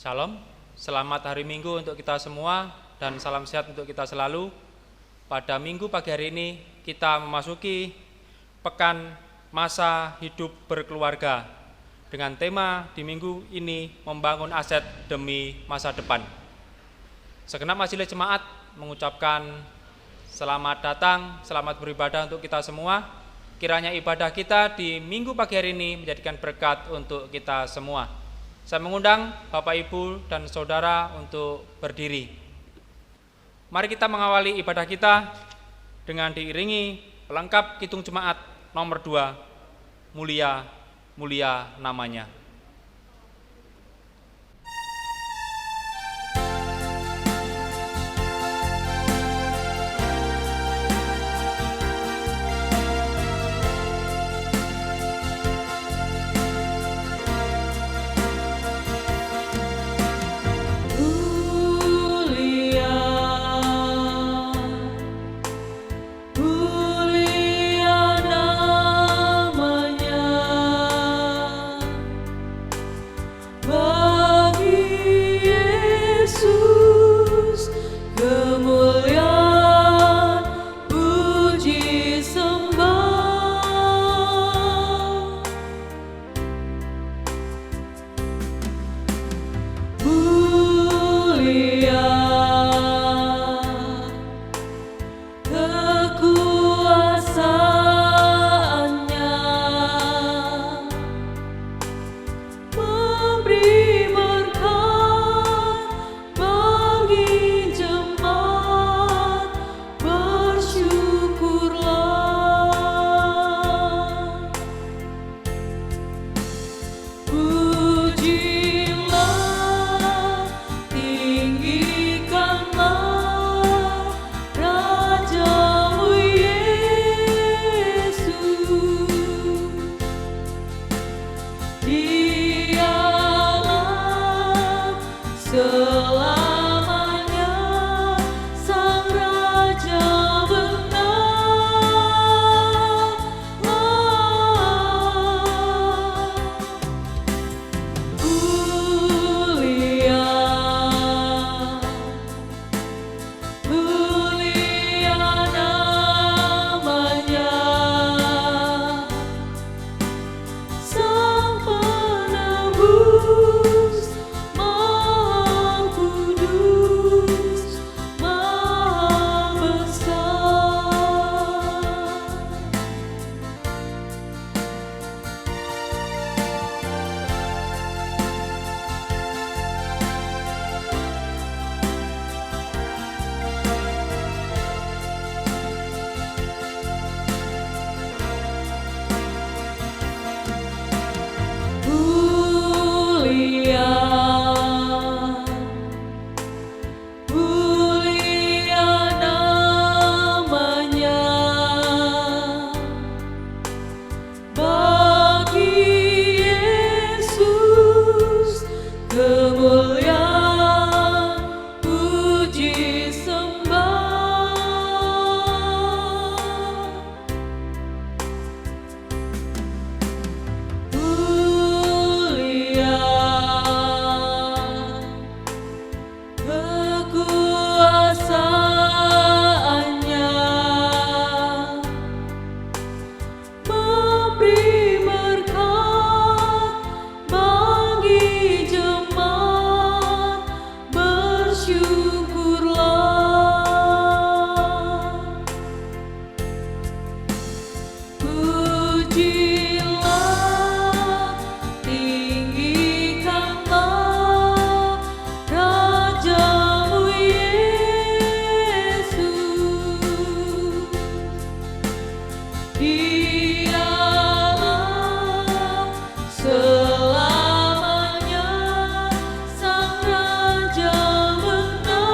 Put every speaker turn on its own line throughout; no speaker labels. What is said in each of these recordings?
Shalom, selamat hari Minggu untuk kita semua dan salam sehat untuk kita selalu. Pada Minggu pagi hari ini kita memasuki pekan masa hidup berkeluarga dengan tema di minggu ini membangun aset demi masa depan. Segenap majelis jemaat mengucapkan selamat datang, selamat beribadah untuk kita semua. Kiranya ibadah kita di minggu pagi hari ini menjadikan berkat untuk kita semua. Saya mengundang Bapak, Ibu, dan Saudara untuk berdiri. Mari kita mengawali ibadah kita dengan diiringi pelengkap Kidung Jemaat nomor 2, Mulia, Mulia Namanya.
Selamanya Sang Raja menang.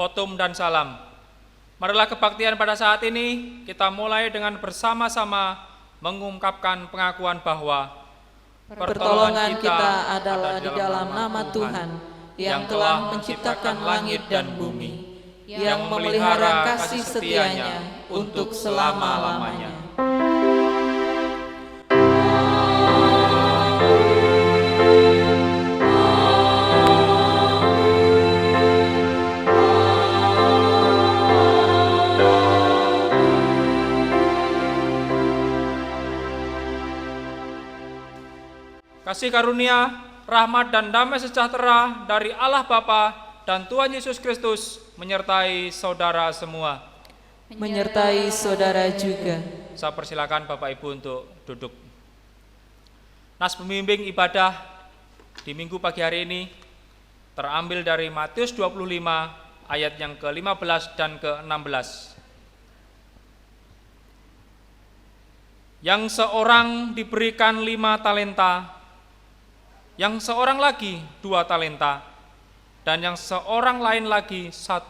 khotum dan salam. Marilah kebaktian pada saat ini kita mulai dengan bersama-sama mengungkapkan pengakuan bahwa
pertolongan kita adalah di dalam nama Tuhan yang telah menciptakan langit dan bumi, yang memelihara kasih setianya untuk selama-lamanya.
Kasih karunia, rahmat dan damai sejahtera dari Allah Bapa dan Tuhan Yesus Kristus menyertai saudara semua.
Menyertai saudara juga.
Saya persilakan Bapak Ibu untuk duduk. Nas pembimbing ibadah di minggu pagi hari ini terambil dari Matius 25 ayat yang ke-15 dan ke-16. Yang seorang diberikan 5 talenta, yang seorang lagi 2 talenta, dan yang seorang lain lagi 1,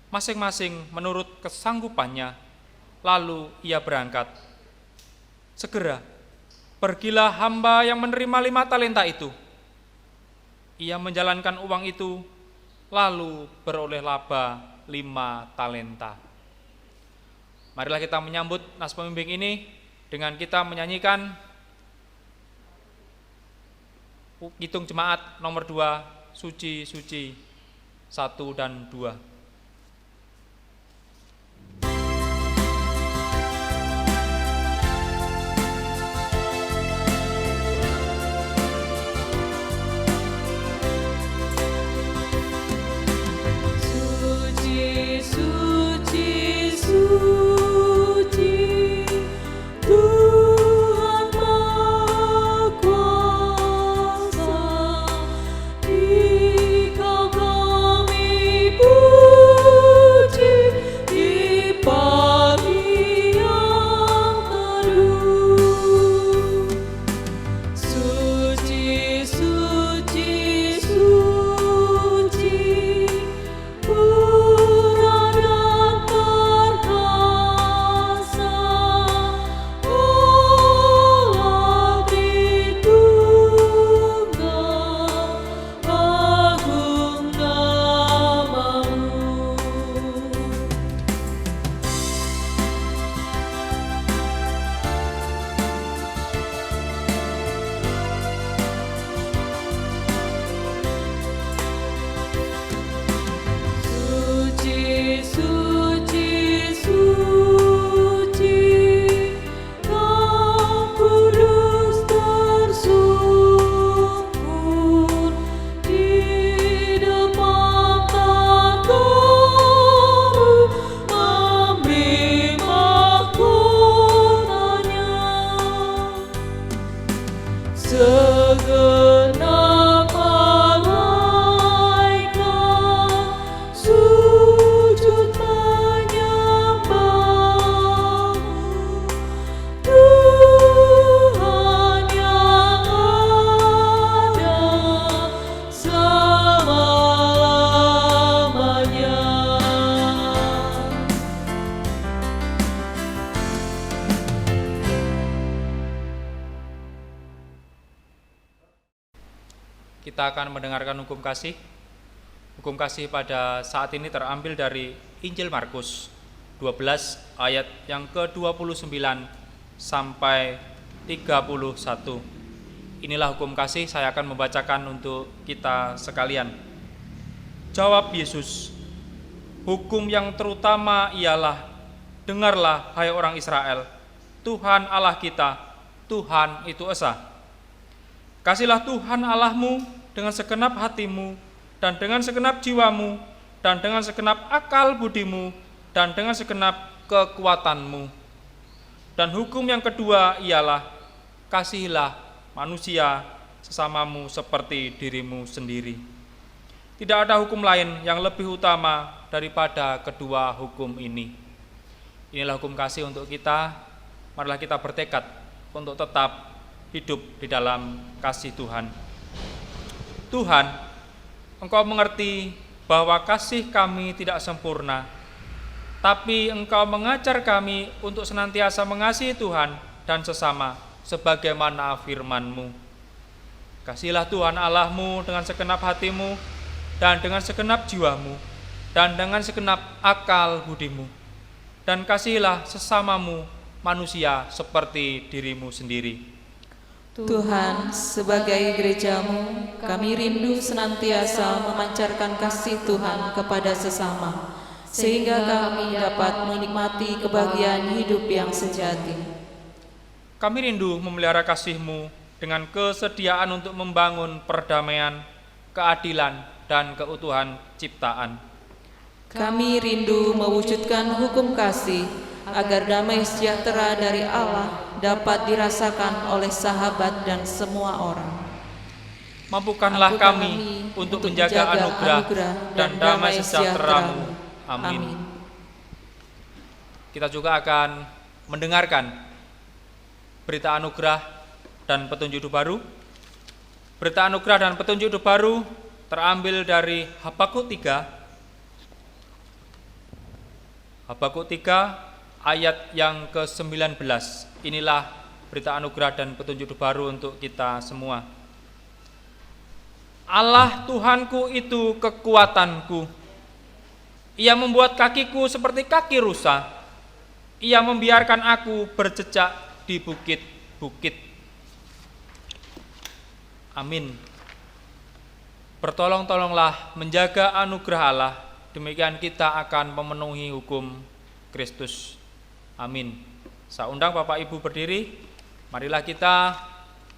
masing-masing menurut kesanggupannya. Lalu ia berangkat. Segera pergilah hamba yang menerima 5 talenta itu. Ia menjalankan uang itu, lalu beroleh laba 5 talenta. Marilah kita menyambut nas pembimbing ini dengan kita menyanyikan Hitung Jemaat nomor 2, Suci, Suci, 1 dan 2. Kita akan mendengarkan hukum kasih. Hukum kasih pada saat ini terambil dari Injil Markus 12 ayat yang ke-29 sampai 31. Inilah hukum kasih, saya akan membacakan untuk kita sekalian. Jawab Yesus, hukum yang terutama ialah, dengarlah hai orang Israel, Tuhan Allah kita, Tuhan itu esa. Kasihlah Tuhan Allahmu dengan segenap hatimu, dan dengan segenap jiwamu, dan dengan segenap akal budimu, dan dengan segenap kekuatanmu. Dan hukum yang kedua ialah, kasihilah manusia sesamamu seperti dirimu sendiri. Tidak ada hukum lain yang lebih utama daripada kedua hukum ini. Inilah hukum kasih untuk kita. Marilah kita bertekad untuk tetap hidup di dalam kasih Tuhan. Tuhan, Engkau mengerti bahwa kasih kami tidak sempurna, tapi Engkau mengajar kami untuk senantiasa mengasihi Tuhan dan sesama sebagaimana firman-Mu. Kasihilah Tuhan Allahmu dengan segenap hatimu dan dengan segenap jiwamu dan dengan segenap akal budimu, dan kasihilah sesamamu manusia seperti dirimu sendiri.
Tuhan, sebagai gereja-Mu, kami rindu senantiasa memancarkan kasih Tuhan kepada sesama, sehingga kami dapat menikmati kebahagiaan hidup yang sejati.
Kami rindu memelihara kasih-Mu dengan kesediaan untuk membangun perdamaian, keadilan, dan keutuhan ciptaan.
Kami rindu mewujudkan hukum kasih, agar damai sejahtera dari Allah dapat dirasakan oleh sahabat dan semua orang.
Mampukanlah kami untuk menjaga anugerah dan damai sejahtera-Mu. Amin. Kita juga akan mendengarkan berita anugerah dan petunjuk hidup baru. Berita anugerah dan petunjuk hidup baru terambil dari Habakuk 3. Habakuk 3 ayat yang ke-19. Inilah berita anugerah dan petunjuk hidup baru untuk kita semua. Allah Tuhanku itu kekuatanku. Ia membuat kakiku seperti kaki rusa. Ia membiarkan aku berjejak di bukit-bukit. Amin. Bertolong-tolonglah menjaga anugerah Allah, demikian kita akan memenuhi hukum Kristus. Amin. Saya undang Bapak Ibu berdiri. Marilah kita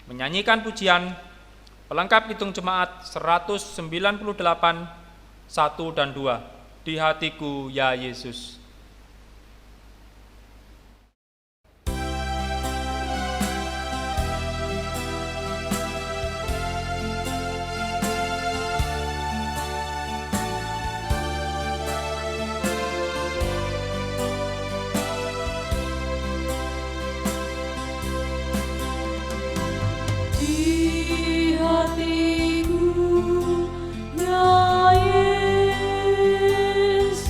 menyanyikan pujian pelengkap hitung jemaat 198 1 dan 2. Di hatiku ya Yesus.
Hatiku ya Yesus.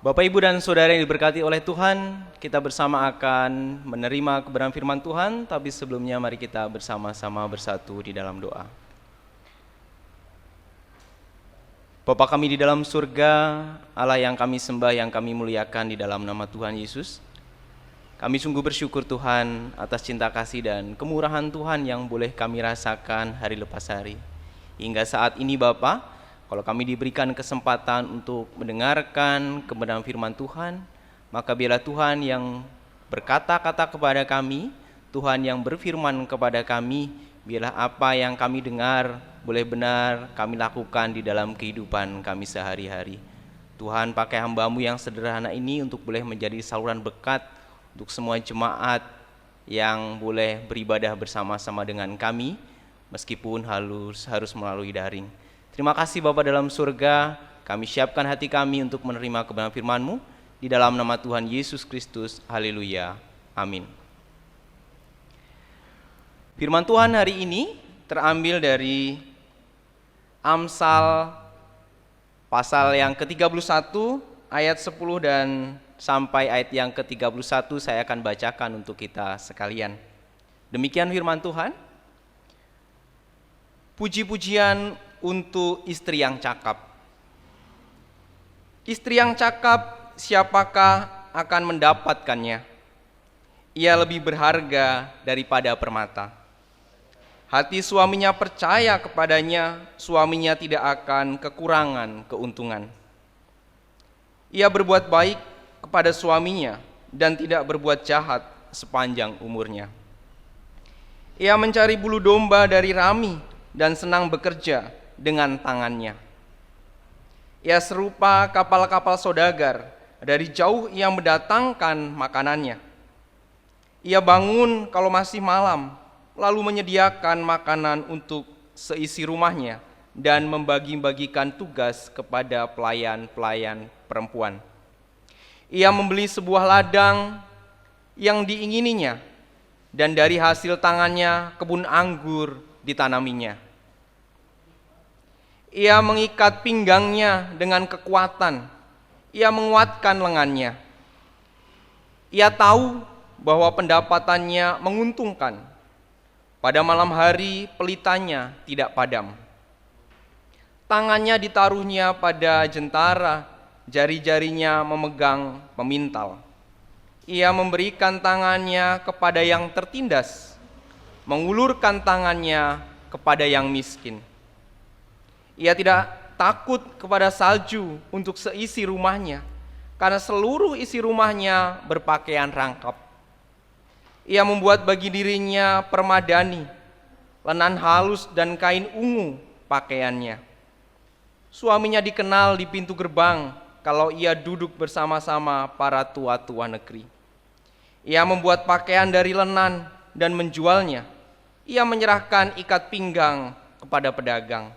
Bapak, Ibu, dan Saudara yang diberkati oleh Tuhan, kita bersama akan menerima kebenaran firman Tuhan, tapi sebelumnya mari kita bersama-sama bersatu di dalam doa. Bapa kami di dalam surga, Allah yang kami sembah, yang kami muliakan di dalam nama Tuhan Yesus. Kami sungguh bersyukur Tuhan atas cinta kasih dan kemurahan Tuhan yang boleh kami rasakan hari lepas hari. Hingga saat ini Bapa, kalau kami diberikan kesempatan untuk mendengarkan kebenaran firman Tuhan, maka biarlah Tuhan yang berkata-kata kepada kami, Tuhan yang berfirman kepada kami, biarlah apa yang kami dengar boleh benar kami lakukan di dalam kehidupan kami sehari-hari. Tuhan, pakai hamba-Mu yang sederhana ini untuk boleh menjadi saluran berkat untuk semua jemaat yang boleh beribadah bersama-sama dengan kami, meskipun harus melalui daring. Terima kasih Bapa dalam surga, kami siapkan hati kami untuk menerima kebenaran firman-Mu, di dalam nama Tuhan Yesus Kristus, haleluya, amin. Firman Tuhan hari ini terambil dari Amsal pasal yang ke-31 ayat 10 dan sampai ayat yang ke-31 saya akan bacakan untuk kita sekalian. Demikian firman Tuhan. Puji-pujian untuk istri yang cakap. Istri yang cakap, siapakah akan mendapatkannya? Ia lebih berharga daripada permata. Hati suaminya percaya kepadanya, suaminya tidak akan kekurangan keuntungan. Ia berbuat baik kepada suaminya dan tidak berbuat jahat sepanjang umurnya. Ia mencari bulu domba dari rami dan senang bekerja dengan tangannya. Ia serupa kapal-kapal saudagar, dari jauh ia mendatangkan makanannya. Ia bangun kalau masih malam, lalu menyediakan makanan untuk seisi rumahnya dan membagi-bagikan tugas kepada pelayan-pelayan perempuan. Ia membeli sebuah ladang yang diingininya, dan dari hasil tangannya kebun anggur ditanaminya. Ia mengikat pinggangnya dengan kekuatan, ia menguatkan lengannya. Ia tahu bahwa pendapatannya menguntungkan. Pada malam hari pelitanya tidak padam. Tangannya ditaruhnya pada jentara, jari-jarinya memegang pemintal. Ia memberikan tangannya kepada yang tertindas, mengulurkan tangannya kepada yang miskin. Ia tidak takut kepada salju untuk seisi rumahnya, karena seluruh isi rumahnya berpakaian rangkap. Ia membuat bagi dirinya permadani, lenan halus dan kain ungu pakaiannya. Suaminya dikenal di pintu gerbang kalau ia duduk bersama-sama para tua-tua negeri. Ia membuat pakaian dari lenan dan menjualnya. Ia menyerahkan ikat pinggang kepada pedagang.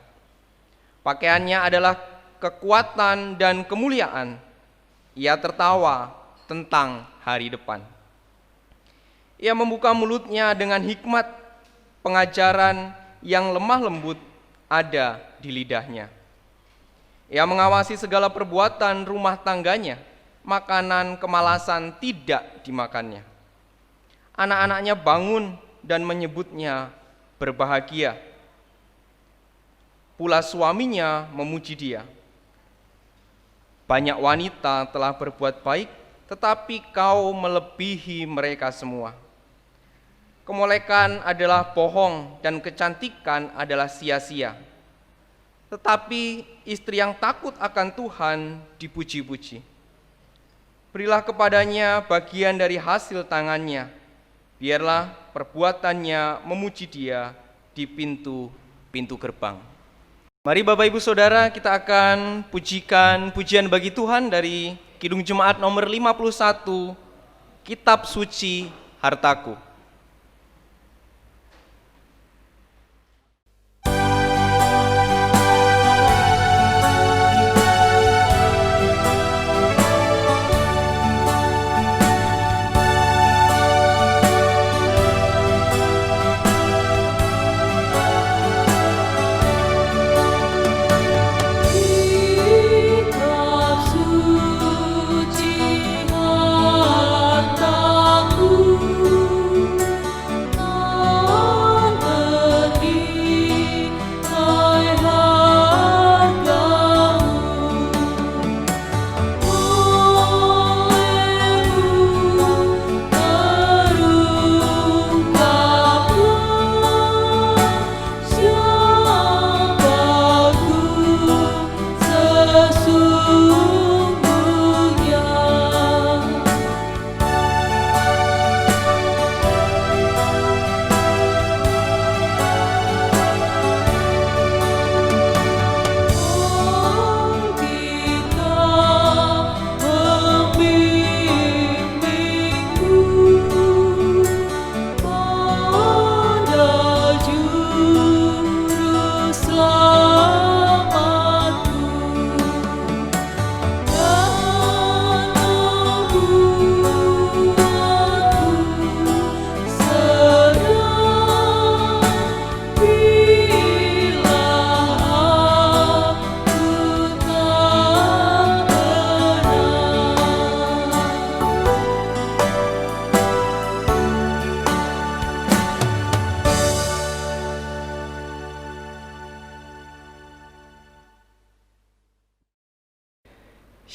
Pakaiannya adalah kekuatan dan kemuliaan. Ia tertawa tentang hari depan. Ia membuka mulutnya dengan hikmat, pengajaran yang lemah lembut ada di lidahnya. Ia mengawasi segala perbuatan rumah tangganya, makanan kemalasan tidak dimakannya. Anak-anaknya bangun dan menyebutnya berbahagia. Pula suaminya memuji dia. Banyak wanita telah berbuat baik, tetapi kau melebihi mereka semua. Kemolekan adalah bohong dan kecantikan adalah sia-sia. Tetapi istri yang takut akan Tuhan dipuji-puji. Berilah kepadanya bagian dari hasil tangannya. Biarlah perbuatannya memuji dia di pintu-pintu gerbang. Mari Bapak Ibu Saudara, kita akan pujikan pujian bagi Tuhan dari Kidung Jemaat nomor 51, Kitab Suci Hartaku.
Kitab suci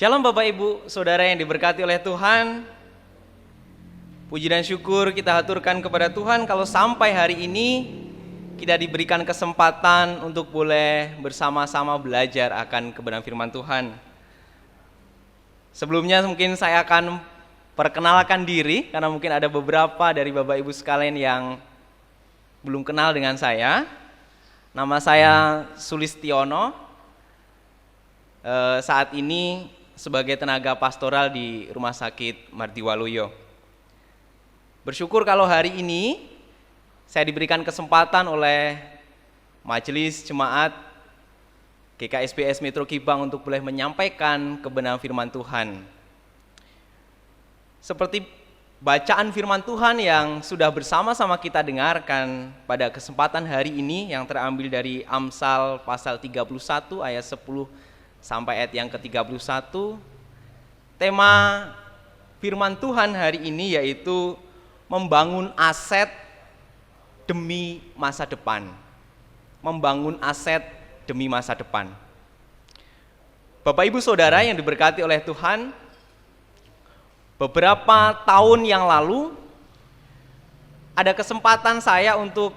Shalom Bapak Ibu, Saudara yang diberkati oleh Tuhan. Puji dan syukur kita haturkan kepada Tuhan kalau sampai hari ini kita diberikan kesempatan untuk boleh bersama-sama belajar akan kebenaran firman Tuhan. Sebelumnya mungkin saya akan perkenalkan diri karena mungkin ada beberapa dari Bapak Ibu sekalian yang belum kenal dengan saya. Nama saya Sulistiono. Saat ini sebagai tenaga pastoral di Rumah Sakit Mardiwaluyo. Bersyukur kalau hari ini saya diberikan kesempatan oleh Majelis Jemaat GKSBS Metro Kibang untuk boleh menyampaikan kebenaran firman Tuhan. Seperti bacaan firman Tuhan yang sudah bersama-sama kita dengarkan pada kesempatan hari ini yang terambil dari Amsal pasal 31 ayat 10 sampai ayat yang ke-31. Tema firman Tuhan hari ini yaitu membangun aset demi masa depan. Membangun aset demi masa depan. Bapak Ibu Saudara yang diberkati oleh Tuhan, beberapa tahun yang lalu ada kesempatan saya untuk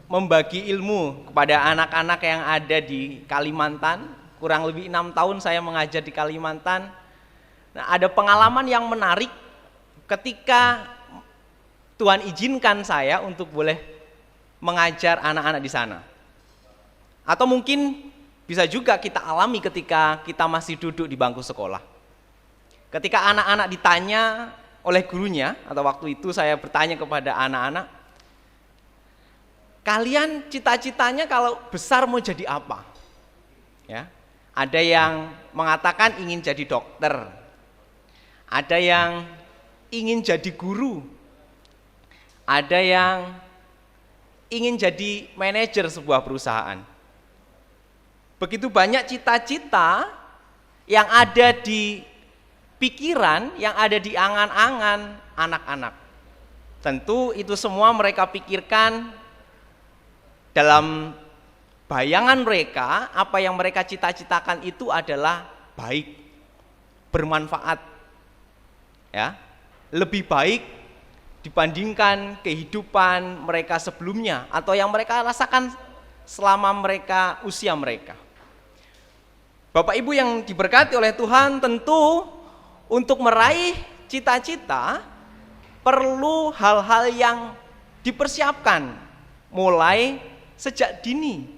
membagi ilmu kepada anak-anak yang ada di Kalimantan. Kurang lebih 6 tahun saya mengajar di Kalimantan. Nah, ada pengalaman yang menarik ketika Tuhan izinkan saya untuk boleh mengajar anak-anak di sana. Atau mungkin bisa juga kita alami ketika kita masih duduk di bangku sekolah. Ketika anak-anak ditanya oleh gurunya, atau waktu itu saya bertanya kepada anak-anak, kalian cita-citanya kalau besar mau jadi apa? Ya. Ada yang mengatakan ingin jadi dokter, ada yang ingin jadi guru, ada yang ingin jadi manajer sebuah perusahaan. Begitu banyak cita-cita yang ada di pikiran, yang ada di angan-angan anak-anak. Tentu itu semua mereka pikirkan dalam bayangan mereka, apa yang mereka cita-citakan itu adalah baik, bermanfaat, ya, lebih baik dibandingkan kehidupan mereka sebelumnya atau yang mereka rasakan selama usia mereka. Bapak Ibu yang diberkati oleh Tuhan, tentu untuk meraih cita-cita perlu hal-hal yang dipersiapkan mulai sejak dini.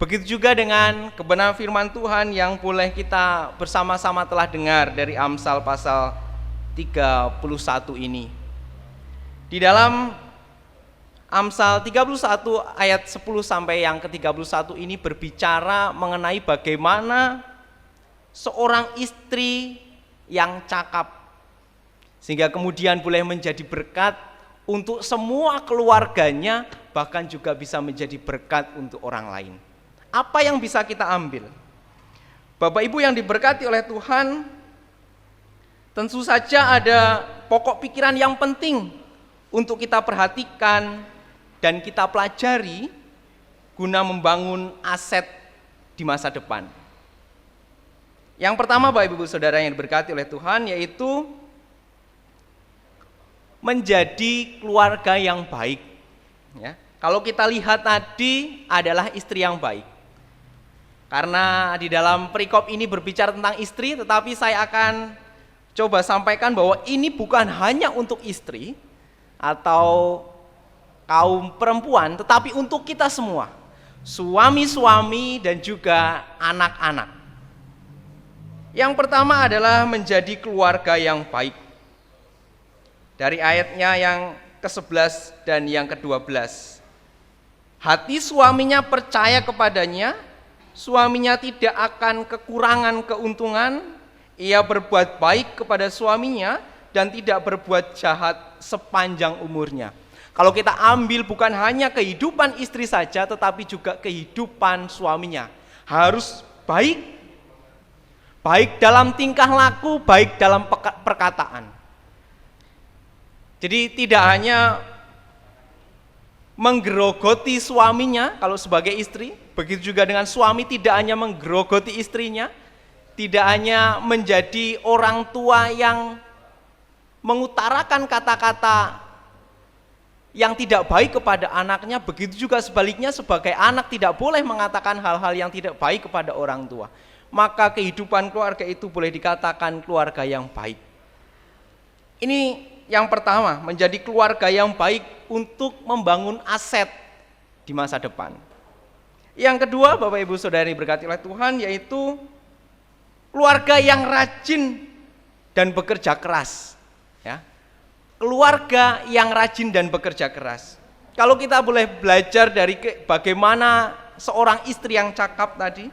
Begitu juga dengan kebenaran firman Tuhan yang boleh kita bersama-sama telah dengar dari Amsal pasal 31 ini. Di dalam Amsal 31 ayat 10 sampai yang ke-31 ini berbicara mengenai bagaimana seorang istri yang cakap sehingga kemudian boleh menjadi berkat untuk semua keluarganya, bahkan juga bisa menjadi berkat untuk orang lain. Apa yang bisa kita ambil? Bapak Ibu yang diberkati oleh Tuhan, tentu saja ada pokok pikiran yang penting untuk kita perhatikan dan kita pelajari guna membangun aset di masa depan. Yang pertama Bapak Ibu Saudara yang diberkati oleh Tuhan, yaitu menjadi keluarga yang baik. Ya. Kalau kita lihat tadi adalah istri yang baik. Karena di dalam perikop ini berbicara tentang istri, tetapi saya akan coba sampaikan bahwa ini bukan hanya untuk istri atau kaum perempuan, tetapi untuk kita semua, suami-suami dan juga anak-anak. Yang pertama adalah menjadi keluarga yang baik. Dari ayatnya yang ke-11 dan yang ke-12. Hati suaminya percaya kepadanya, suaminya tidak akan kekurangan keuntungan, ia berbuat baik kepada suaminya dan tidak berbuat jahat sepanjang umurnya. Kalau kita ambil bukan hanya kehidupan istri saja, tetapi juga kehidupan suaminya. Harus baik, baik dalam tingkah laku, baik dalam perkataan. Jadi tidak hanya menggerogoti suaminya kalau sebagai istri, begitu juga dengan suami tidak hanya menggerogoti istrinya, tidak hanya menjadi orang tua yang mengutarakan kata-kata yang tidak baik kepada anaknya, begitu juga sebaliknya sebagai anak tidak boleh mengatakan hal-hal yang tidak baik kepada orang tua. Maka kehidupan keluarga itu boleh dikatakan keluarga yang baik. Ini yang pertama, menjadi keluarga yang baik untuk membangun aset di masa depan. Yang kedua, Bapak Ibu Saudari berkati oleh Tuhan, yaitu keluarga yang rajin dan bekerja keras. Ya. Keluarga yang rajin dan bekerja keras. Kalau kita boleh belajar dari bagaimana seorang istri yang cakap tadi,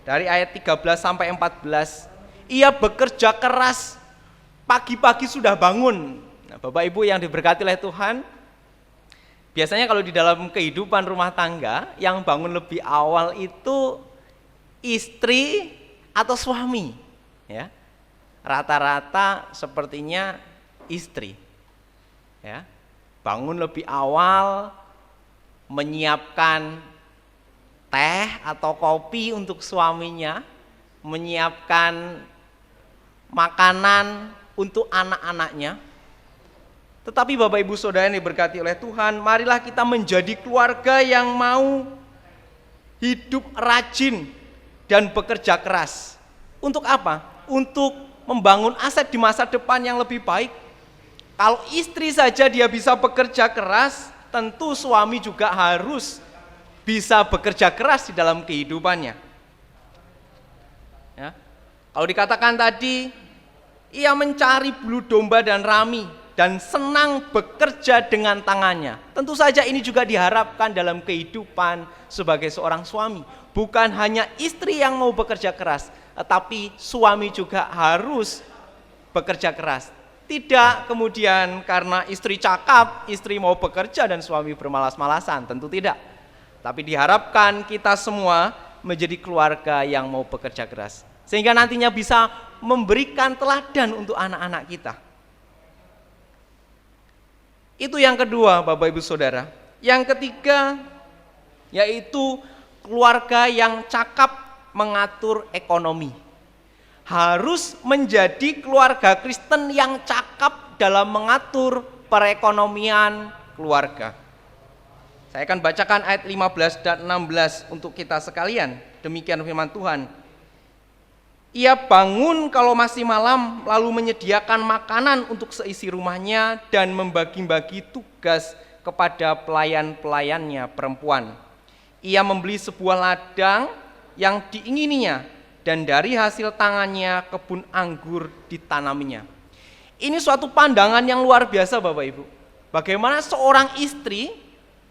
dari ayat 13 sampai 14, ia bekerja keras, pagi-pagi sudah bangun. Nah, Bapak Ibu yang diberkati oleh Tuhan, biasanya kalau di dalam kehidupan rumah tangga, yang bangun lebih awal itu istri atau suami, ya. Rata-rata sepertinya istri, ya, bangun lebih awal, menyiapkan teh atau kopi untuk suaminya, menyiapkan makanan untuk anak-anaknya. Tetapi Bapak Ibu Saudara yang diberkati oleh Tuhan, marilah kita menjadi keluarga yang mau hidup rajin dan bekerja keras. Untuk apa? Untuk membangun aset di masa depan yang lebih baik. Kalau istri saja dia bisa bekerja keras, tentu suami juga harus bisa bekerja keras di dalam kehidupannya. Ya. Kalau dikatakan tadi, ia mencari bulu domba dan rami dan senang bekerja dengan tangannya. Tentu saja ini juga diharapkan dalam kehidupan sebagai seorang suami. Bukan hanya istri yang mau bekerja keras, tetapi suami juga harus bekerja keras. Tidak kemudian karena istri cakap, istri mau bekerja dan suami bermalas-malasan, tentu tidak. Tapi diharapkan kita semua menjadi keluarga yang mau bekerja keras. Sehingga nantinya bisa memberikan teladan untuk anak-anak kita. Itu yang kedua, Bapak Ibu Saudara. Yang ketiga, yaitu keluarga yang cakap mengatur ekonomi. Harus menjadi keluarga Kristen yang cakap dalam mengatur perekonomian keluarga. Saya akan bacakan ayat 15 dan 16 untuk kita sekalian. Demikian firman Tuhan. Ia bangun kalau masih malam, lalu menyediakan makanan untuk seisi rumahnya dan membagi-bagi tugas kepada pelayan-pelayannya perempuan. Ia membeli sebuah ladang yang diingininya, dan dari hasil tangannya kebun anggur ditanaminya. Ini suatu pandangan yang luar biasa Bapak Ibu. Bagaimana seorang istri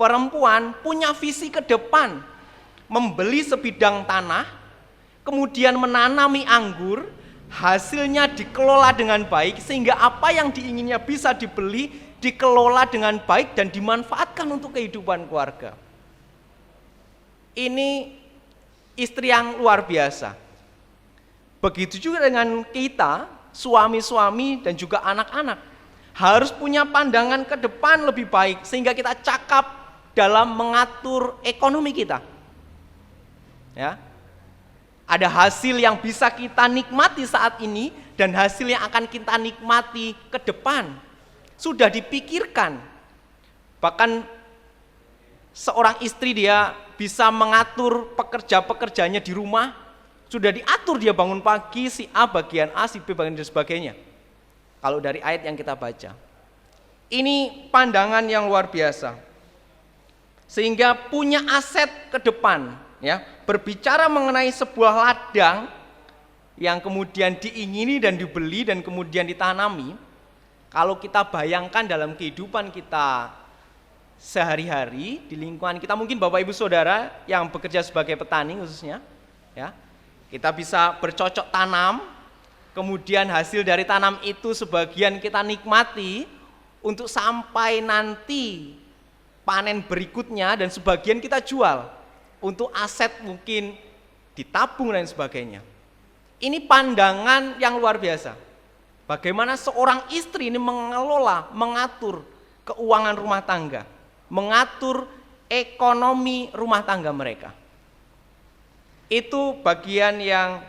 perempuan punya visi ke depan, membeli sebidang tanah, kemudian menanami anggur, hasilnya dikelola dengan baik sehingga apa yang diinginnya bisa dibeli, dikelola dengan baik dan dimanfaatkan untuk kehidupan keluarga. Ini istri yang luar biasa. Begitu juga dengan kita, suami-suami dan juga anak-anak. Harus punya pandangan ke depan lebih baik sehingga kita cakap dalam mengatur ekonomi kita. Ya. Ada hasil yang bisa kita nikmati saat ini dan hasil yang akan kita nikmati ke depan. Sudah dipikirkan. Bahkan seorang istri dia bisa mengatur pekerja-pekerjanya di rumah. Sudah diatur dia bangun pagi, si A bagian A, si B bagian dan sebagainya. Kalau dari ayat yang kita baca. Ini pandangan yang luar biasa. Sehingga punya aset ke depan. Ya, berbicara mengenai sebuah ladang yang kemudian diingini dan dibeli dan kemudian ditanami. Kalau kita bayangkan dalam kehidupan kita sehari-hari di lingkungan kita, mungkin Bapak Ibu Saudara yang bekerja sebagai petani khususnya, ya, kita bisa bercocok tanam, kemudian hasil dari tanam itu sebagian kita nikmati untuk sampai nanti panen berikutnya dan sebagian kita jual untuk aset mungkin ditabung dan sebagainya. Ini pandangan yang luar biasa. Bagaimana seorang istri ini mengelola, mengatur keuangan rumah tangga, mengatur ekonomi rumah tangga mereka. Itu bagian yang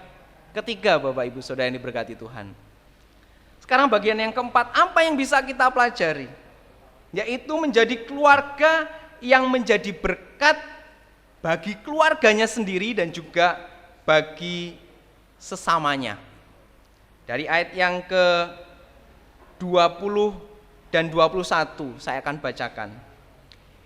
Ketiga, Bapak Ibu Saudara yang diberkati Tuhan. Sekarang bagian yang keempat, apa yang bisa kita pelajari? Yaitu menjadi keluarga yang menjadi berkat bagi keluarganya sendiri dan juga bagi sesamanya. Dari ayat yang ke-20 dan 21 saya akan bacakan.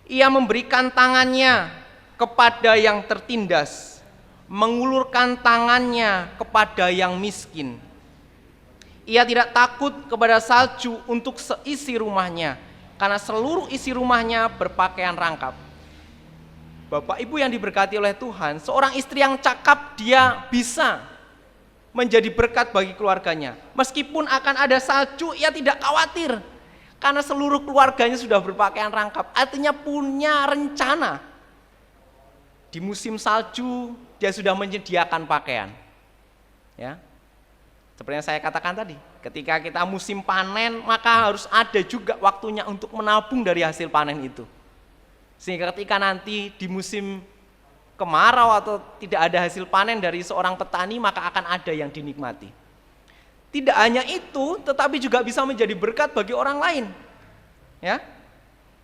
Ia memberikan tangannya kepada yang tertindas, mengulurkan tangannya kepada yang miskin. Ia tidak takut kepada salju untuk seisi rumahnya, karena seluruh isi rumahnya berpakaian rangkap. Bapak Ibu yang diberkati oleh Tuhan, seorang istri yang cakap dia bisa menjadi berkat bagi keluarganya. Meskipun akan ada salju, ia tidak khawatir, karena seluruh keluarganya sudah berpakaian rangkap. Artinya punya rencana. Di musim salju, dia sudah menyediakan pakaian. Ya, seperti yang saya katakan tadi, ketika kita musim panen, maka harus ada juga waktunya untuk menabung dari hasil panen itu. Sehingga ketika nanti di musim kemarau atau tidak ada hasil panen dari seorang petani, maka akan ada yang dinikmati. Tidak hanya itu, tetapi juga bisa menjadi berkat bagi orang lain. Ya,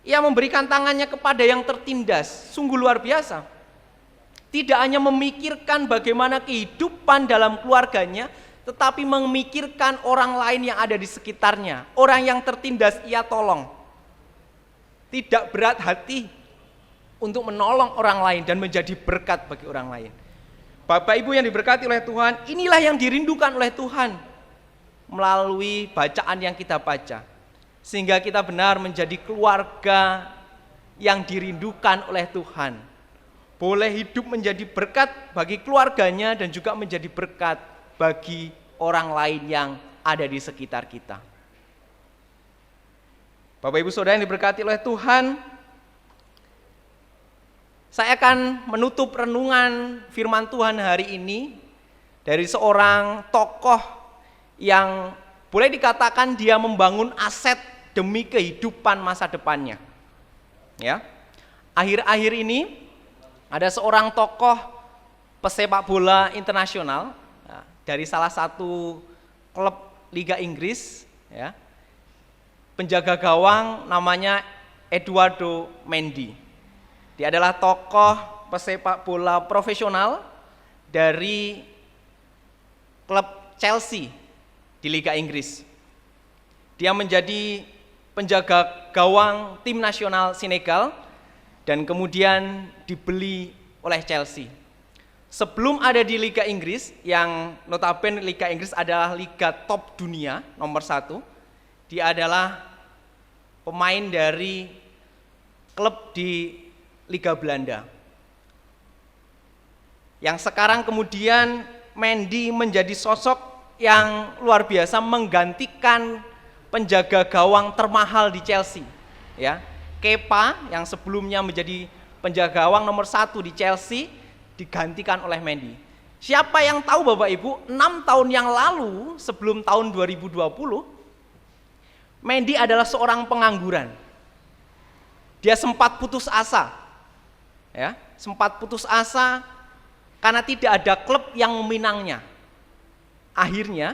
ia memberikan tangannya kepada yang tertindas, sungguh luar biasa. Tidak hanya memikirkan bagaimana kehidupan dalam keluarganya, tetapi memikirkan orang lain yang ada di sekitarnya. Orang yang tertindas ia tolong. Tidak berat hati untuk menolong orang lain dan menjadi berkat bagi orang lain. Bapak Ibu yang diberkati oleh Tuhan, inilah yang dirindukan oleh Tuhan melalui bacaan yang kita baca. Sehingga kita benar menjadi keluarga yang dirindukan oleh Tuhan. Boleh hidup menjadi berkat bagi keluarganya dan juga menjadi berkat bagi orang lain yang ada di sekitar kita. Bapak Ibu Saudara yang diberkati oleh Tuhan, saya akan menutup renungan firman Tuhan hari ini dari seorang tokoh yang boleh dikatakan dia membangun aset demi kehidupan masa depannya. Ya, akhir-akhir ini ada seorang tokoh pesepak bola internasional dari salah satu klub Liga Inggris, ya, penjaga gawang namanya Eduardo Mendy. Dia adalah tokoh pesepak bola profesional dari klub Chelsea di Liga Inggris. Dia menjadi penjaga gawang tim nasional Senegal dan kemudian dibeli oleh Chelsea. Sebelum ada di Liga Inggris, yang notabene Liga Inggris adalah liga top dunia nomor 1, dia adalah pemain dari klub di Liga Belanda. Yang sekarang kemudian Mendy menjadi sosok yang luar biasa menggantikan penjaga gawang termahal di Chelsea. Ya, Kepa yang sebelumnya menjadi penjaga gawang nomor 1 di Chelsea digantikan oleh Mendy. Siapa yang tahu Bapak Ibu, 6 tahun yang lalu sebelum tahun 2020, Mendy adalah seorang pengangguran. Dia sempat putus asa. Ya, sempat putus asa karena tidak ada klub yang meminangnya. Akhirnya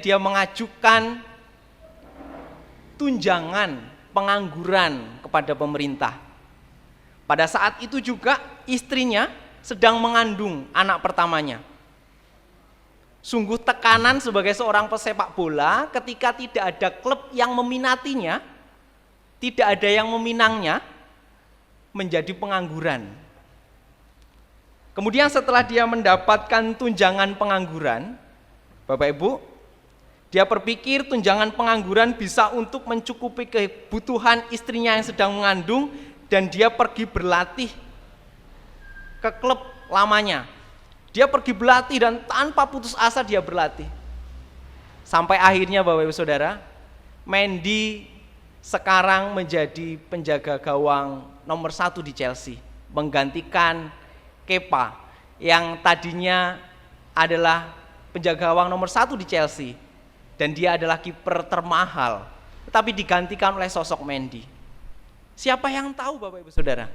dia mengajukan tunjangan pengangguran kepada pemerintah. Pada saat itu juga istrinya sedang mengandung anak pertamanya. Sungguh tekanan sebagai seorang pesepak bola ketika tidak ada klub yang meminatinya, tidak ada yang meminangnya, menjadi pengangguran. Kemudian setelah dia mendapatkan tunjangan pengangguran, Bapak Ibu, dia berpikir tunjangan pengangguran bisa untuk mencukupi kebutuhan istrinya yang sedang mengandung, dan dia pergi berlatih ke klub lamanya. Dia pergi berlatih dan tanpa putus asa dia berlatih. Sampai akhirnya Bapak Ibu Saudara, Mendy sekarang menjadi penjaga gawang nomor 1 di Chelsea, menggantikan Kepa yang tadinya adalah penjaga gawang nomor 1 di Chelsea. Dan dia adalah kiper termahal, tetapi digantikan oleh sosok Mendy. Siapa yang tahu Bapak Ibu Saudara?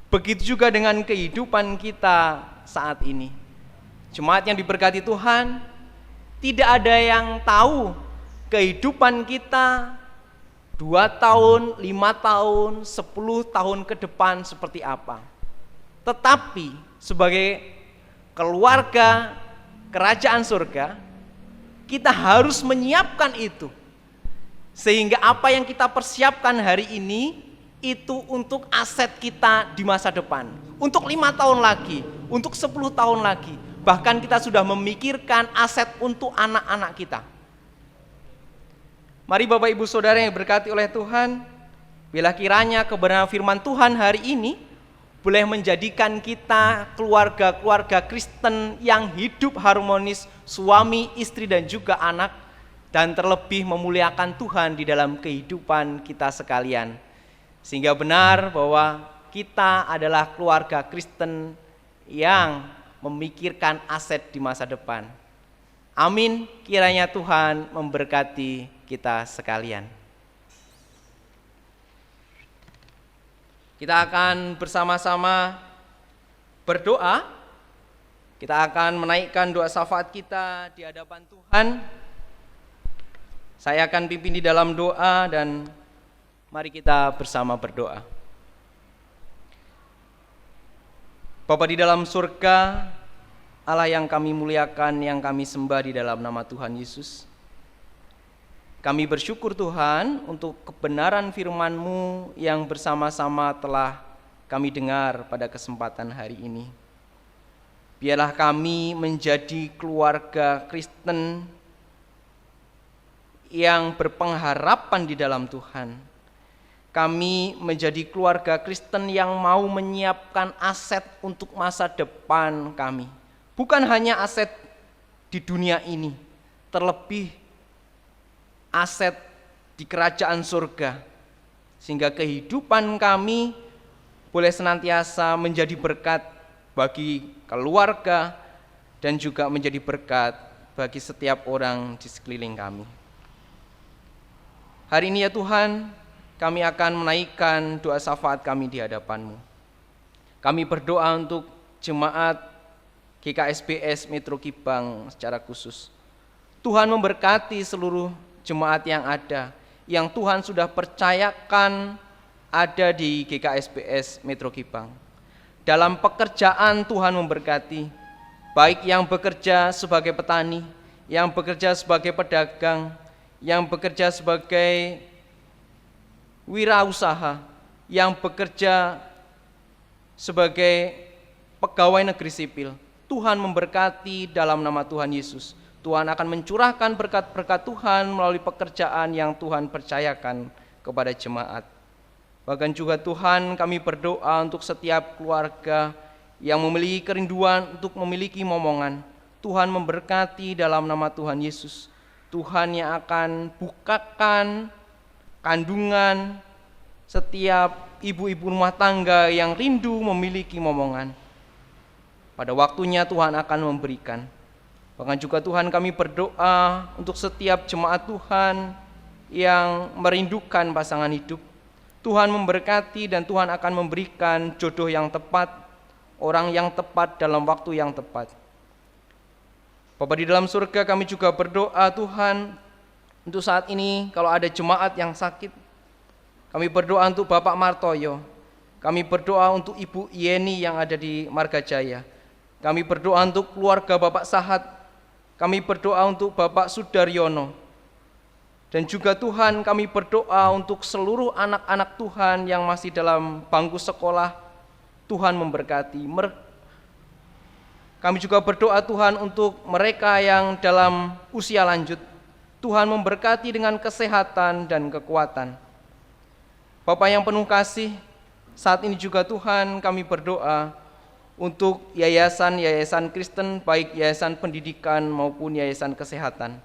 Begitu juga dengan kehidupan kita saat ini. Jemaat yang diberkati Tuhan, tidak ada yang tahu kehidupan kita 2 tahun, 5 tahun, 10 tahun ke depan seperti apa. Tetapi sebagai keluarga kerajaan surga, kita harus menyiapkan itu. Sehingga apa yang kita persiapkan hari ini, itu untuk aset kita di masa depan. Untuk 5 tahun lagi, untuk 10 tahun lagi. Bahkan kita sudah memikirkan aset untuk anak-anak kita. Mari Bapak Ibu Saudara yang berkati oleh Tuhan, bila kiranya kebenaran firman Tuhan hari ini boleh menjadikan kita keluarga-keluarga Kristen yang hidup harmonis, suami, istri dan juga anak, dan terlebih memuliakan Tuhan di dalam kehidupan kita sekalian. Sehingga benar bahwa kita adalah keluarga Kristen yang memikirkan aset di masa depan. Amin, kiranya Tuhan memberkati kita sekalian. Kita akan bersama-sama berdoa. Kita akan menaikkan doa syafaat kita di hadapan Tuhan. Saya akan pimpin di dalam doa dan mari kita bersama berdoa. Bapa di dalam surga, Allah yang kami muliakan, yang kami sembah di dalam nama Tuhan Yesus. Kami bersyukur Tuhan untuk kebenaran firman-Mu yang bersama-sama telah kami dengar pada kesempatan hari ini. Biarlah kami menjadi keluarga Kristen yang berpengharapan di dalam Tuhan. Kami menjadi keluarga Kristen yang mau menyiapkan aset untuk masa depan kami. Bukan hanya aset di dunia ini, terlebih aset di kerajaan surga. Sehingga kehidupan kami boleh senantiasa menjadi berkat bagi keluarga dan juga menjadi berkat bagi setiap orang di sekeliling kami. Hari ini ya Tuhan, kami akan menaikkan doa syafaat kami di hadapan-Mu. Kami berdoa untuk jemaat GKSBS Metro Kibang secara khusus. Tuhan memberkati seluruh jemaat yang ada, yang Tuhan sudah percayakan ada di GKSBS Metro Kibang. Dalam pekerjaan Tuhan memberkati, baik yang bekerja sebagai petani, yang bekerja sebagai pedagang, yang bekerja sebagai wirausaha, yang bekerja sebagai pegawai negeri sipil. Tuhan memberkati dalam nama Tuhan Yesus. Tuhan akan mencurahkan berkat-berkat Tuhan melalui pekerjaan yang Tuhan percayakan kepada jemaat. Bahkan juga Tuhan, kami berdoa untuk setiap keluarga yang memiliki kerinduan untuk memiliki momongan. Tuhan memberkati dalam nama Tuhan Yesus. Tuhan yang akan bukakan kandungan setiap ibu-ibu rumah tangga yang rindu memiliki momongan. Pada waktunya Tuhan akan memberikan. Bahkan juga Tuhan, kami berdoa untuk setiap jemaat Tuhan yang merindukan pasangan hidup. Tuhan memberkati dan Tuhan akan memberikan jodoh yang tepat, orang yang tepat dalam waktu yang tepat. Bapa di dalam surga, kami juga berdoa Tuhan, untuk saat ini kalau ada jemaat yang sakit, kami berdoa untuk Bapak Martoyo, kami berdoa untuk Ibu Yeni yang ada di Margajaya, kami berdoa untuk keluarga Bapak Sahat, kami berdoa untuk Bapak Sudaryono, dan juga Tuhan kami berdoa untuk seluruh anak-anak Tuhan yang masih dalam bangku sekolah. Tuhan memberkati. Kami juga berdoa Tuhan untuk mereka yang dalam usia lanjut. Tuhan memberkati dengan kesehatan dan kekuatan. Bapa yang penuh kasih, saat ini juga Tuhan kami berdoa untuk yayasan-yayasan Kristen, baik yayasan pendidikan maupun yayasan kesehatan.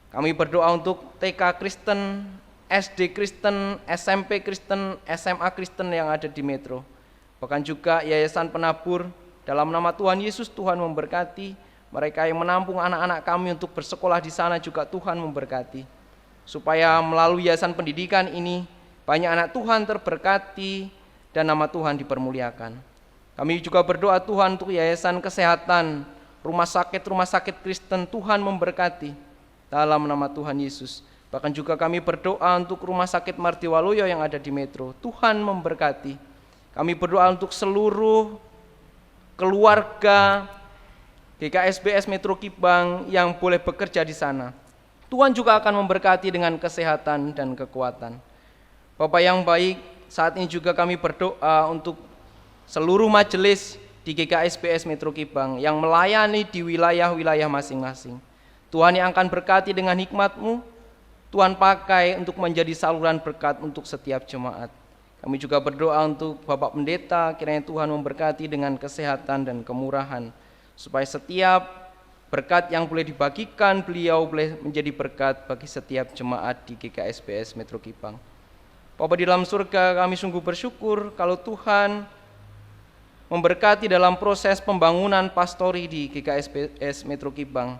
Kami berdoa untuk TK Kristen, SD Kristen, SMP Kristen, SMA Kristen yang ada di Metro. Bahkan juga yayasan penabur, dalam nama Tuhan Yesus Tuhan memberkati. Mereka yang menampung anak-anak kami untuk bersekolah di sana juga Tuhan memberkati. Supaya melalui yayasan pendidikan ini, banyak anak Tuhan terberkati dan nama Tuhan dipermuliakan. Kami juga berdoa Tuhan untuk yayasan kesehatan, rumah sakit Kristen, Tuhan memberkati dalam nama Tuhan Yesus. Bahkan juga kami berdoa untuk rumah sakit Martiwaluyo yang ada di Metro, Tuhan memberkati. Kami berdoa untuk seluruh keluarga GKSBS Metro Kibang yang boleh bekerja di sana. Tuhan juga akan memberkati dengan kesehatan dan kekuatan. Bapak yang baik, saat ini juga kami berdoa untuk seluruh majelis di GKSBS Metro Kibang yang melayani di wilayah-wilayah masing-masing. Tuhan yang akan berkati dengan hikmat-Mu, Tuhan pakai untuk menjadi saluran berkat untuk setiap jemaat. Kami juga berdoa untuk Bapak Pendeta, kiranya Tuhan memberkati dengan kesehatan dan kemurahan, supaya setiap berkat yang boleh dibagikan, beliau boleh menjadi berkat bagi setiap jemaat di GKSBS Metro Kibang. Bapa di dalam surga, kami sungguh bersyukur kalau Tuhan memberkati dalam proses pembangunan pastori di GKSBS Metro Kibang.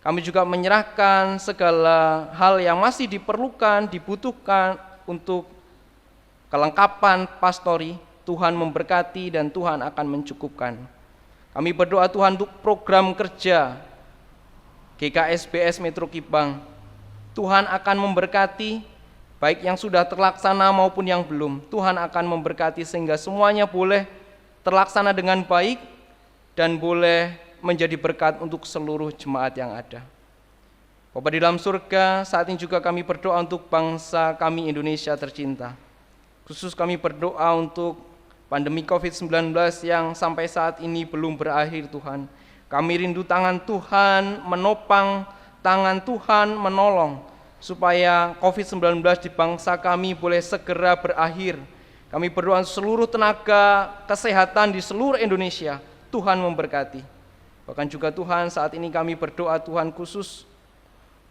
Kami juga menyerahkan segala hal yang masih dibutuhkan untuk kelengkapan pastori. Tuhan memberkati dan Tuhan akan mencukupkan. Kami berdoa Tuhan untuk program kerja GKSBS Metro Kibang. Tuhan akan memberkati, baik yang sudah terlaksana maupun yang belum. Tuhan akan memberkati sehingga semuanya boleh terlaksana dengan baik dan boleh menjadi berkat untuk seluruh jemaat yang ada. Bapa di dalam surga, saat ini juga kami berdoa untuk bangsa kami Indonesia tercinta. Khusus kami berdoa untuk pandemi COVID-19 yang sampai saat ini belum berakhir Tuhan. Kami rindu tangan Tuhan menopang, tangan Tuhan menolong, supaya COVID-19 di bangsa kami boleh segera berakhir. Kami berdoa seluruh tenaga kesehatan di seluruh Indonesia, Tuhan memberkati. Bahkan juga Tuhan, saat ini kami berdoa Tuhan khusus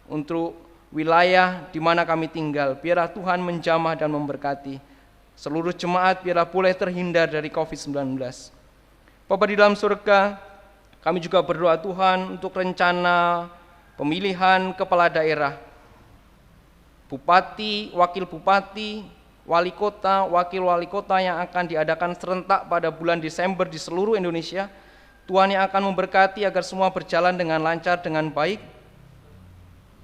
untuk wilayah di mana kami tinggal. Biarlah Tuhan menjamah dan memberkati seluruh jemaat, biarlah boleh terhindar dari COVID-19. Bapa di dalam surga, kami juga berdoa Tuhan untuk rencana pemilihan kepala daerah, bupati, wakil bupati, wali kota, wakil wali kota yang akan diadakan serentak pada bulan Desember di seluruh Indonesia. Tuhan yang akan memberkati agar semua berjalan dengan lancar, dengan baik.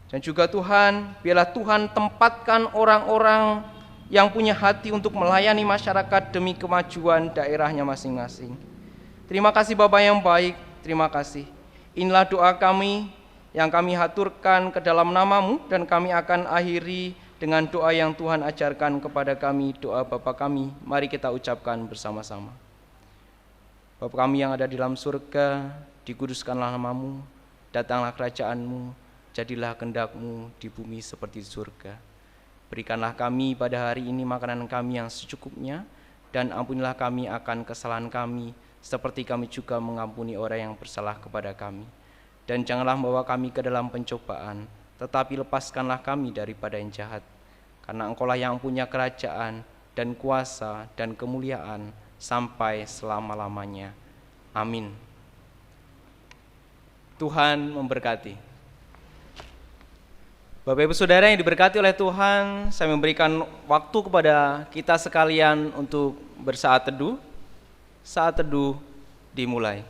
Dan juga Tuhan, biarlah Tuhan tempatkan orang-orang yang punya hati untuk melayani masyarakat demi kemajuan daerahnya masing-masing. Terima kasih Bapa yang baik, terima kasih. Inilah doa kami yang kami haturkan ke dalam nama-Mu, dan kami akan akhiri dengan doa yang Tuhan ajarkan kepada kami, doa Bapa kami. Mari kita ucapkan bersama-sama. Bapa kami yang ada di dalam surga, dikuduskanlah nama-Mu, datanglah kerajaan-Mu, jadilah kehendak-Mu di bumi seperti di surga. Berikanlah kami pada hari ini makanan kami yang secukupnya, dan ampunilah kami akan kesalahan kami, seperti kami juga mengampuni orang yang bersalah kepada kami. Dan janganlah membawa kami ke dalam pencobaan, tetapi lepaskanlah kami daripada yang jahat. Karena Engkau-lah yang punya kerajaan dan kuasa dan kemuliaan sampai selama-lamanya. Amin. Tuhan memberkati. Bapak Ibu Saudara yang diberkati oleh Tuhan, saya memberikan waktu kepada kita sekalian untuk bersaat teduh. Saat teduh dimulai.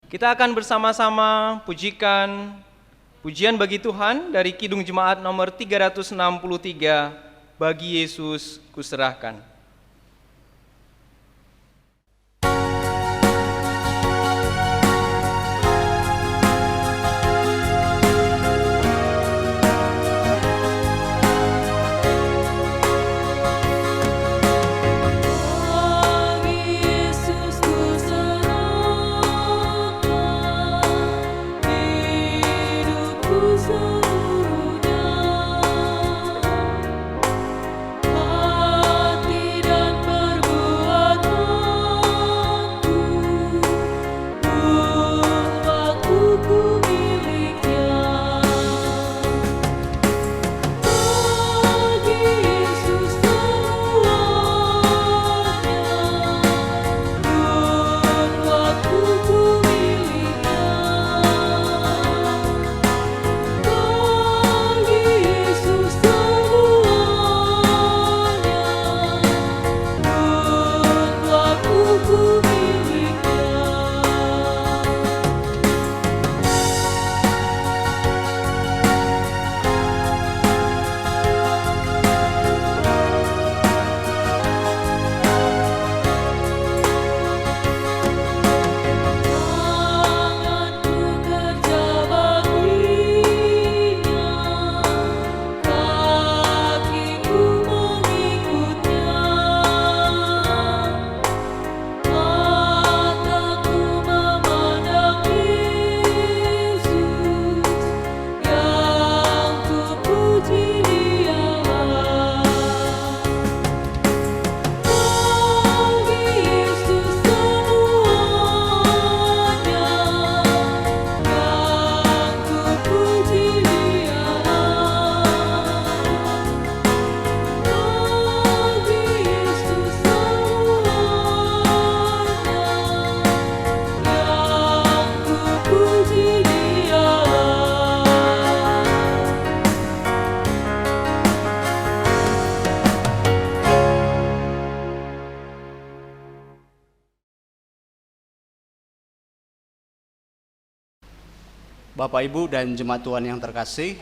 Kita akan bersama-sama pujikan pujian bagi Tuhan dari Kidung Jemaat nomor 363, Bagi Yesus Kuserahkan.
Hati Bapak, Ibu, dan jemaat Tuhan yang terkasih,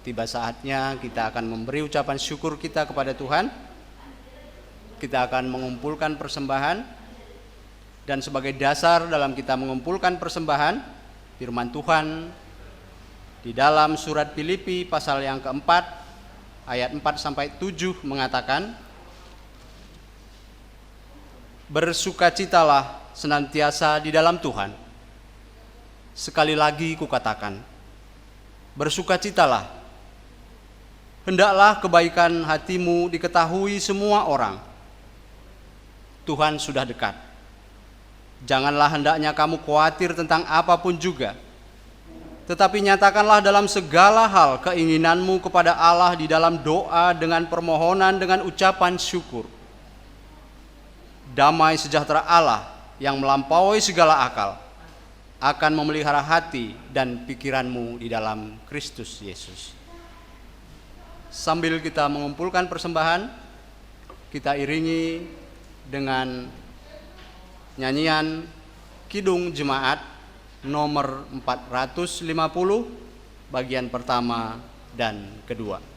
tiba saatnya kita akan memberi ucapan syukur kita kepada Tuhan. Kita akan mengumpulkan persembahan, dan sebagai dasar dalam kita mengumpulkan persembahan, firman Tuhan di dalam surat Filipi pasal yang keempat, ayat 4-7 mengatakan, bersukacitalah senantiasa di dalam Tuhan. Sekali lagi kukatakan, bersukacitalah. Hendaklah kebaikan hatimu diketahui semua orang. Tuhan sudah dekat. Janganlah hendaknya kamu khawatir tentang apapun juga, tetapi nyatakanlah dalam segala hal keinginanmu kepada Allah di dalam doa dengan permohonan dengan ucapan syukur. Damai sejahtera Allah yang melampaui segala akal akan memelihara hati dan pikiranmu di dalam Kristus Yesus. Sambil kita mengumpulkan persembahan, kita iringi dengan nyanyian Kidung Jemaat nomor 450 bagian pertama dan kedua.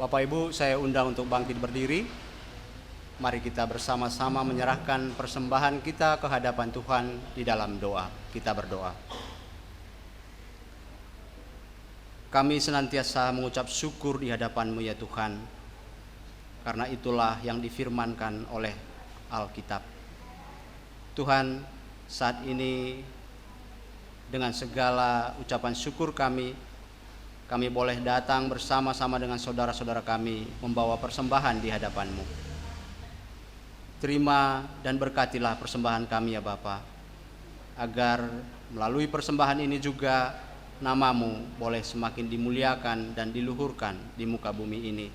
Bapak Ibu, saya undang untuk bangkit berdiri. Mari kita bersama-sama menyerahkan persembahan kita ke hadapan Tuhan di dalam doa. Kita berdoa. Kami senantiasa mengucap syukur di hadapan-Mu ya Tuhan, karena itulah yang difirmankan oleh Alkitab. Tuhan, saat ini dengan segala ucapan syukur kami boleh datang bersama-sama dengan saudara-saudara kami membawa persembahan di hadapan-Mu. Terima dan berkatilah persembahan kami ya Bapa, agar melalui persembahan ini juga nama-Mu boleh semakin dimuliakan dan diluhurkan di muka bumi ini,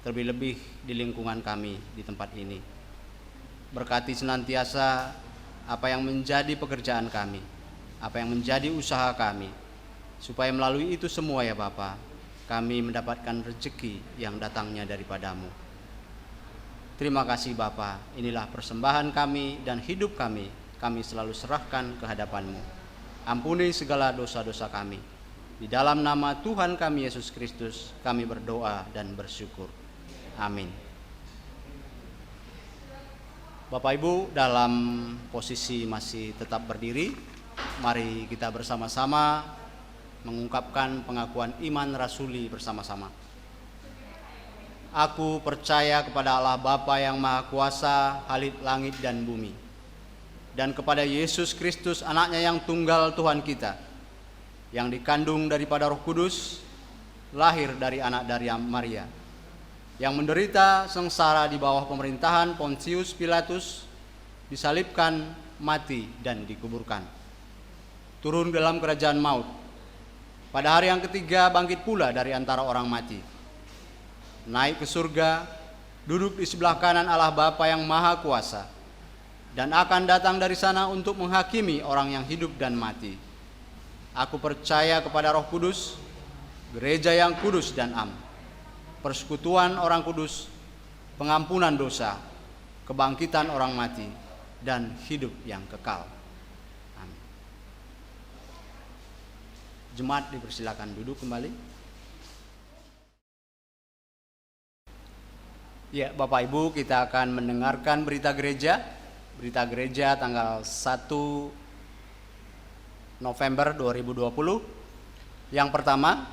terlebih-lebih di lingkungan kami di tempat ini. Berkati senantiasa apa yang menjadi pekerjaan kami, apa yang menjadi usaha kami, supaya melalui itu semua ya Bapa, kami mendapatkan rezeki yang datangnya daripada-Mu. Terima kasih Bapa, inilah persembahan kami dan hidup kami selalu serahkan ke hadapan-Mu. Ampuni segala dosa-dosa kami. Di dalam nama Tuhan kami Yesus Kristus, kami berdoa dan bersyukur. Amin. Bapak Ibu, dalam posisi masih tetap berdiri, mari kita bersama-sama mengungkapkan pengakuan iman rasuli bersama-sama. Aku percaya kepada Allah Bapa yang Maha Kuasa, Khalid langit dan bumi, dan kepada Yesus Kristus, anaknya yang tunggal Tuhan kita, yang dikandung daripada Roh Kudus, lahir dari anak dari Maria, yang menderita sengsara di bawah pemerintahan Pontius Pilatus, disalibkan, mati, dan dikuburkan. Turun dalam kerajaan maut. Pada hari yang ketiga bangkit pula dari antara orang mati. Naik ke surga, duduk di sebelah kanan Allah Bapa yang Maha Kuasa, dan akan datang dari sana untuk menghakimi orang yang hidup dan mati. Aku percaya kepada Roh Kudus, gereja yang kudus dan am, persekutuan orang kudus, pengampunan dosa, kebangkitan orang mati, dan hidup yang kekal. Amin. Jemaat dipersilakan duduk kembali. Ya, Bapak Ibu, kita akan mendengarkan berita gereja tanggal 1 November 2020. Yang pertama,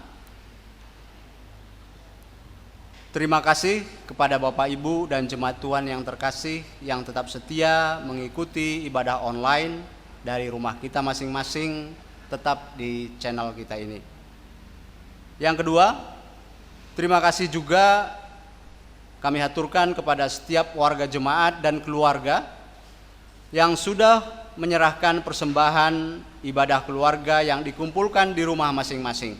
terima kasih kepada Bapak Ibu dan jemaat Tuhan yang terkasih yang tetap setia mengikuti ibadah online dari rumah kita masing-masing, tetap di channel kita ini. Yang kedua, terima kasih juga kami haturkan kepada setiap warga jemaat dan keluarga yang sudah menyerahkan persembahan ibadah keluarga yang dikumpulkan di rumah masing-masing.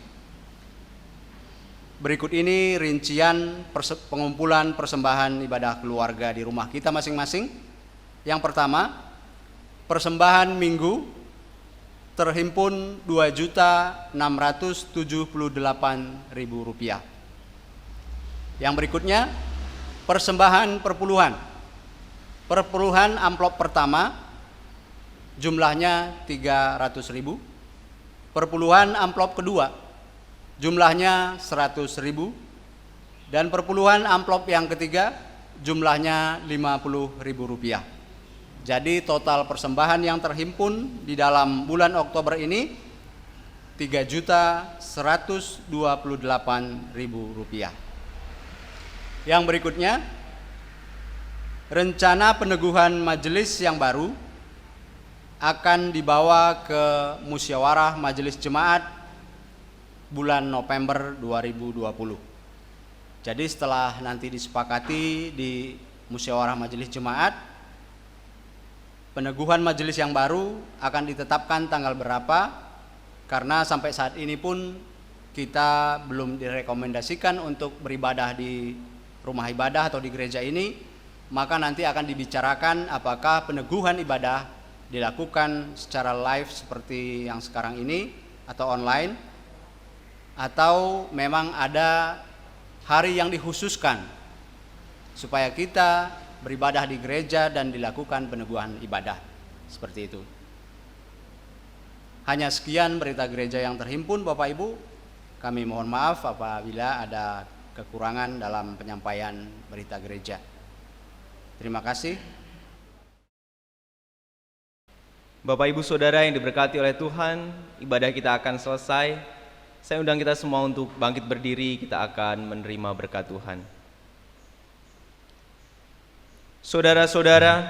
Berikut ini rincian pengumpulan persembahan ibadah keluarga di rumah kita masing-masing. Yang pertama, persembahan minggu terhimpun Rp2.678.000. Yang berikutnya, persembahan perpuluhan. Perpuluhan amplop pertama jumlahnya 300.000. Perpuluhan amplop kedua jumlahnya 100.000. Dan perpuluhan amplop yang ketiga jumlahnya Rp50.000. Jadi total persembahan yang terhimpun di dalam bulan Oktober ini Rp3.128.000. Yang berikutnya, rencana peneguhan majelis yang baru akan dibawa ke musyawarah majelis jemaat bulan November 2020. Jadi setelah nanti disepakati di musyawarah majelis jemaat, peneguhan majelis yang baru akan ditetapkan tanggal berapa, karena sampai saat ini pun kita belum direkomendasikan untuk beribadah di rumah ibadah atau di gereja ini, maka nanti akan dibicarakan apakah peneguhan ibadah dilakukan secara live seperti yang sekarang ini atau online, atau memang ada hari yang dikhususkan supaya kita beribadah di gereja dan dilakukan peneguhan ibadah. Seperti itu. Hanya sekian berita gereja yang terhimpun, Bapak Ibu. Kami mohon maaf apabila ada kekurangan dalam penyampaian berita gereja. Terima kasih.
Bapak Ibu Saudara yang diberkati oleh Tuhan, ibadah kita akan selesai. Saya undang kita semua untuk bangkit berdiri, kita akan menerima berkat Tuhan. Saudara-saudara,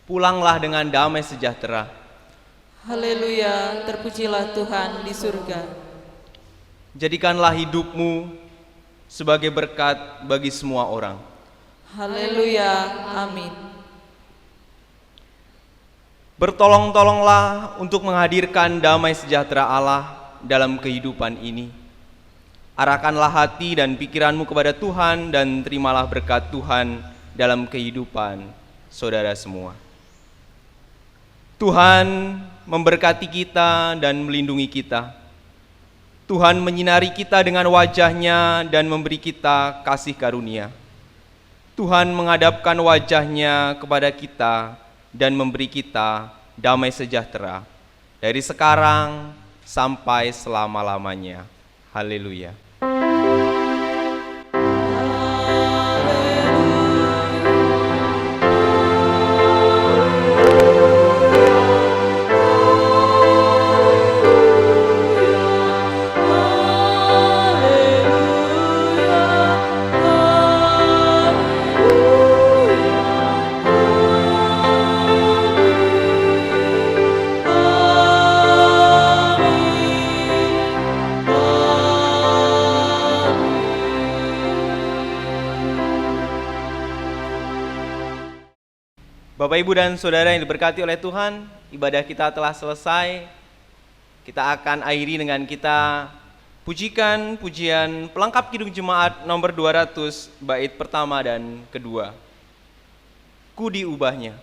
pulanglah dengan damai sejahtera.
Haleluya, terpujilah Tuhan di surga.
Jadikanlah hidupmu sebagai berkat bagi semua orang.
Haleluya, amin.
Bertolong-tolonglah untuk menghadirkan damai sejahtera Allah dalam kehidupan ini. Arahkanlah hati dan pikiranmu kepada Tuhan dan terimalah berkat Tuhan dalam kehidupan saudara semua. Tuhan memberkati kita dan melindungi kita. Tuhan menyinari kita dengan wajah-Nya dan memberi kita kasih karunia. Tuhan menghadapkan wajah-Nya kepada kita dan memberi kita damai sejahtera dari sekarang sampai selama-lamanya. Haleluya.
Haleluya.
Bapak, Ibu, dan Saudara yang diberkati oleh Tuhan, ibadah kita telah selesai. Kita akan akhiri dengan kita pujikan pujian pelengkap Kidung Jemaat nomor 200, bait pertama dan kedua. Ku diubahnya.